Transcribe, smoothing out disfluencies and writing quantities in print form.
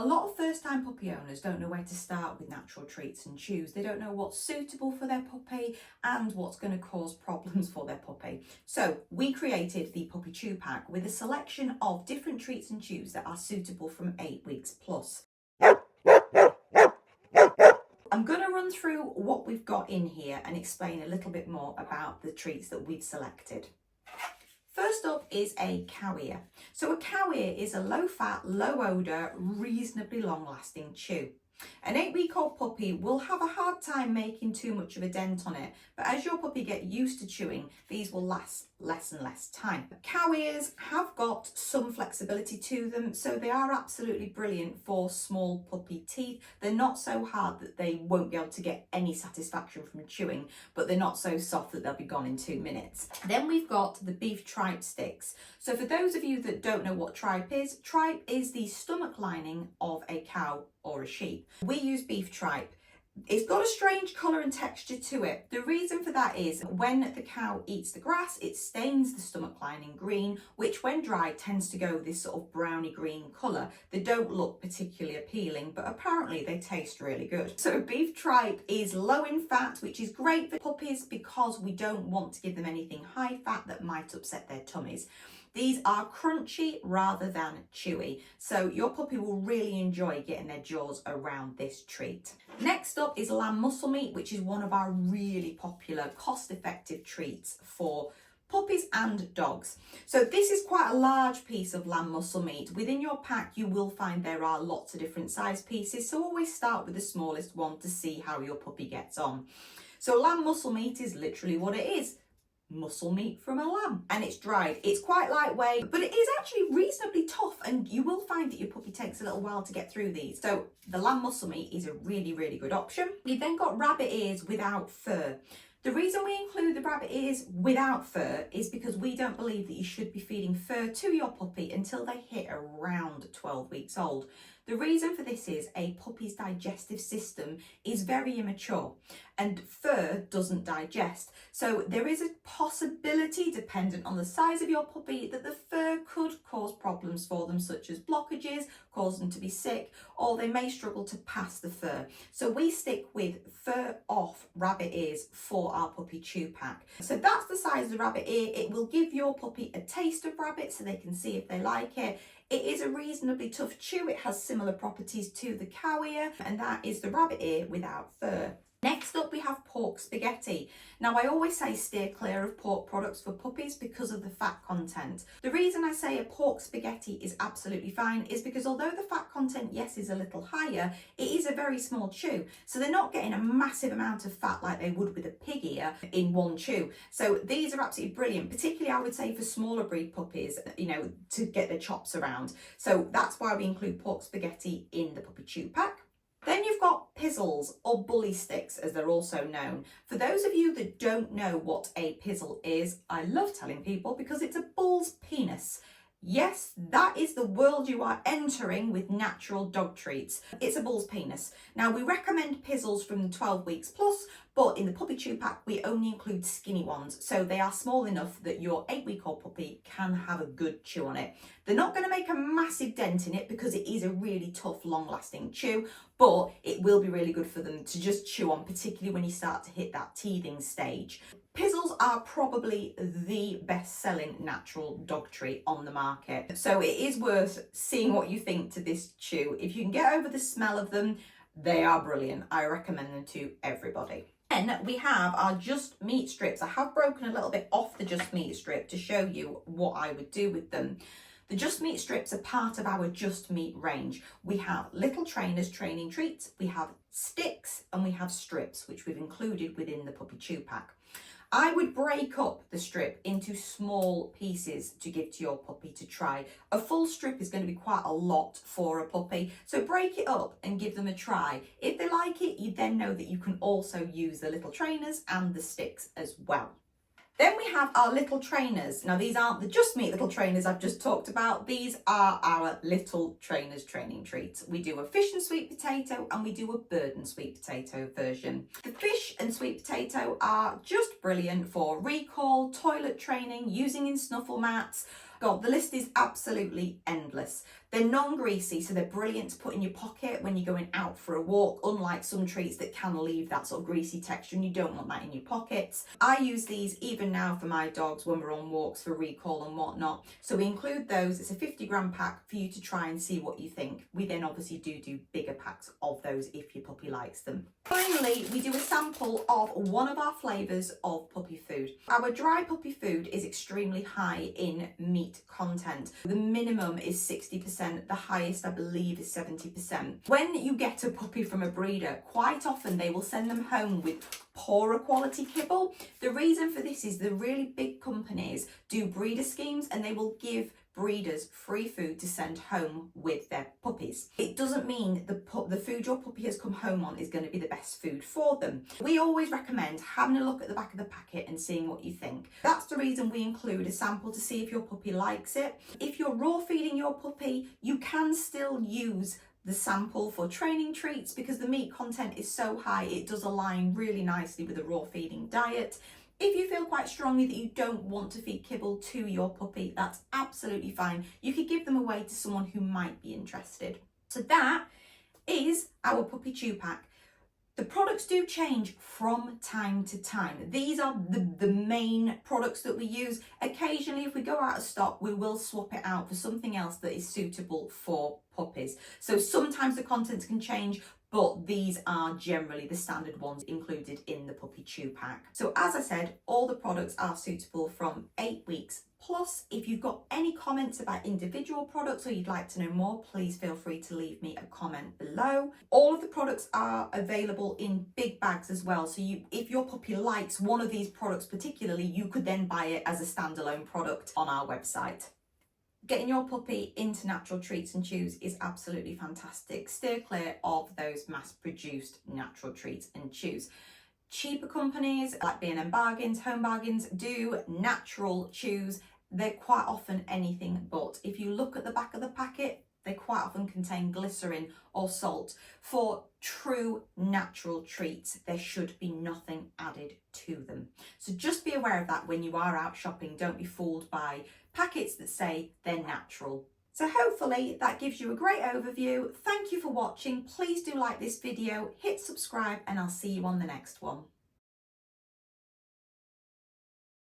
A lot of first-time puppy owners don't know where to start with natural treats and chews. They don't know what's suitable for their puppy and what's going to cause problems for their puppy. So we created the Puppy Chew Pack with a selection of different treats and chews that are suitable from 8 weeks plus. I'm going to run through what we've got in here and explain a little bit more about the treats that we've selected. First up is a cow ear. So a cow ear is a low-fat, low-odour, reasonably long-lasting chew. An 8-week-old puppy will have a hard time making too much of a dent on it, but as your puppy gets used to chewing, these will last less and less time. Cow ears have got some flexibility to them, so they are absolutely brilliant for small puppy teeth. They're not so hard that they won't be able to get any satisfaction from chewing, but they're not so soft that they'll be gone in 2 minutes. Then we've got the beef tripe sticks. So for those of you that don't know what tripe is the stomach lining of a cow or a sheep. We use beef tripe. It's got a strange colour and texture to it. The reason for that is when the cow eats the grass, it stains the stomach lining green, which when dry tends to go this sort of browny green colour. They don't look particularly appealing, but apparently they taste really good. So beef tripe is low in fat, which is great for puppies because we don't want to give them anything high fat that might upset their tummies. These are crunchy rather than chewy, so your puppy will really enjoy getting their jaws around this treat. Next up is lamb muscle meat, which is one of our really popular, cost-effective treats for puppies and dogs. So this is quite a large piece of lamb muscle meat. Within your pack, you will find there are lots of different size pieces, so always start with the smallest one to see how your puppy gets on. So lamb muscle meat is literally what it is. Muscle meat from a lamb, and it's dried. It's quite lightweight, but it is actually reasonably tough, and you will find that your puppy takes a little while to get through these. So the lamb muscle meat is a really, really good option. We've then got rabbit ears without fur. The reason we include the rabbit ears without fur is because we don't believe that you should be feeding fur to your puppy until they hit around 12 weeks old. The reason for this is a puppy's digestive system is very immature and fur doesn't digest. So there is a possibility, dependent on the size of your puppy, that the fur could cause problems for them, such as blockages, cause them to be sick, or they may struggle to pass the fur. So we stick with fur off rabbit ears for our puppy chew pack. So that's the size of the rabbit ear. It will give your puppy a taste of rabbit so they can see if they like it. It is a reasonably tough chew. It has similar properties to the cow ear, and that is the rabbit ear without fur. Next up, we have pork spaghetti. Now, I always say steer clear of pork products for puppies because of the fat content. The reason I say a pork spaghetti is absolutely fine is because although the fat content, yes, is a little higher, it is a very small chew. So they're not getting a massive amount of fat like they would with a pig ear in one chew. So these are absolutely brilliant, particularly I would say for smaller breed puppies, you know, to get their chops around. So that's why we include pork spaghetti in the Puppy Chew Pack. Then you've got pizzles, or bully sticks as they're also known. For those of you that don't know what a pizzle is, I love telling people because it's a bull's penis. Yes, that is the world you are entering with natural dog treats. It's a bull's penis. Now, we recommend pizzles from 12 weeks plus, but in the Puppy Chew Pack, we only include skinny ones. So they are small enough that your 8-week-old puppy can have a good chew on it. They're not going to make a massive dent in it because it is a really tough, long-lasting chew, but it will be really good for them to just chew on, particularly when you start to hit that teething stage. Pizzles are probably the best-selling natural dog treat on the market. So it is worth seeing what you think to this chew. If you can get over the smell of them, they are brilliant. I recommend them to everybody. Then we have our Just Meat strips. I have broken a little bit off the Just Meat strip to show you what I would do with them. The Just Meat strips are part of our Just Meat range. We have Little Trainers training treats, we have sticks, and we have strips, which we've included within the Puppy Chew Pack. I would break up the strip into small pieces to give to your puppy to try. A full strip is going to be quite a lot for a puppy, so break it up and give them a try. If they like it, you then know that you can also use the Little Trainers and the sticks as well. Then we have our Little Trainers. Now, these aren't the Just Meat Little Trainers I've just talked about. These are our Little Trainers training treats. We do a fish and sweet potato and we do a bird and sweet potato version. The fish and sweet potato are just brilliant for recall, toilet training, using in snuffle mats. God, the list is absolutely endless. They're non-greasy, so they're brilliant to put in your pocket when you're going out for a walk, unlike some treats that can leave that sort of greasy texture, and you don't want that in your pockets. I use these even now for my dogs when we're on walks for recall and whatnot. So we include those. It's a 50-gram pack for you to try and see what you think. We then obviously do bigger packs of those if your puppy likes them. Finally, we do a sample of one of our flavours of puppy food. Our dry puppy food is extremely high in meat content. The minimum is 60%, the highest I believe is 70%. When you get a puppy from a breeder, quite often they will send them home with poorer quality kibble. The reason for this is the really big companies do breeder schemes and they will give breeders free food to send home with their puppies. It doesn't mean the food your puppy has come home on is going to be the best food for them. We always recommend having a look at the back of the packet and seeing what you think. That's the reason we include a sample to see if your puppy likes it. If you're raw feeding your puppy, you can still use the sample for training treats because the meat content is so high, it does align really nicely with a raw feeding diet. If you feel quite strongly that you don't want to feed kibble to your puppy, that's absolutely fine. You could give them away to someone who might be interested. So that is our puppy chew pack. The products do change from time to time. These are the main products that we use. Occasionally, if we go out of stock, we will swap it out for something else that is suitable for puppies. So sometimes the contents can change, but these are generally the standard ones included in the puppy chew pack. So as I said, all the products are suitable from 8 weeks plus. If you've got any comments about individual products or you'd like to know more, please feel free to leave me a comment below. All of the products are available in big bags as well. So if your puppy likes one of these products particularly, you could then buy it as a standalone product on our website. Getting your puppy into natural treats and chews is absolutely fantastic. Steer clear of those mass-produced natural treats and chews. Cheaper companies like B&M Bargains, Home Bargains do natural chews. They're quite often anything but. If you look at the back of the packet, they quite often contain glycerin or salt. For true natural treats, there should be nothing added to them. So just be aware of that when you are out shopping. Don't be fooled by packets that say they're natural. So hopefully that gives you a great overview. Thank you for watching. Please do like this video, hit subscribe, and I'll see you on the next one.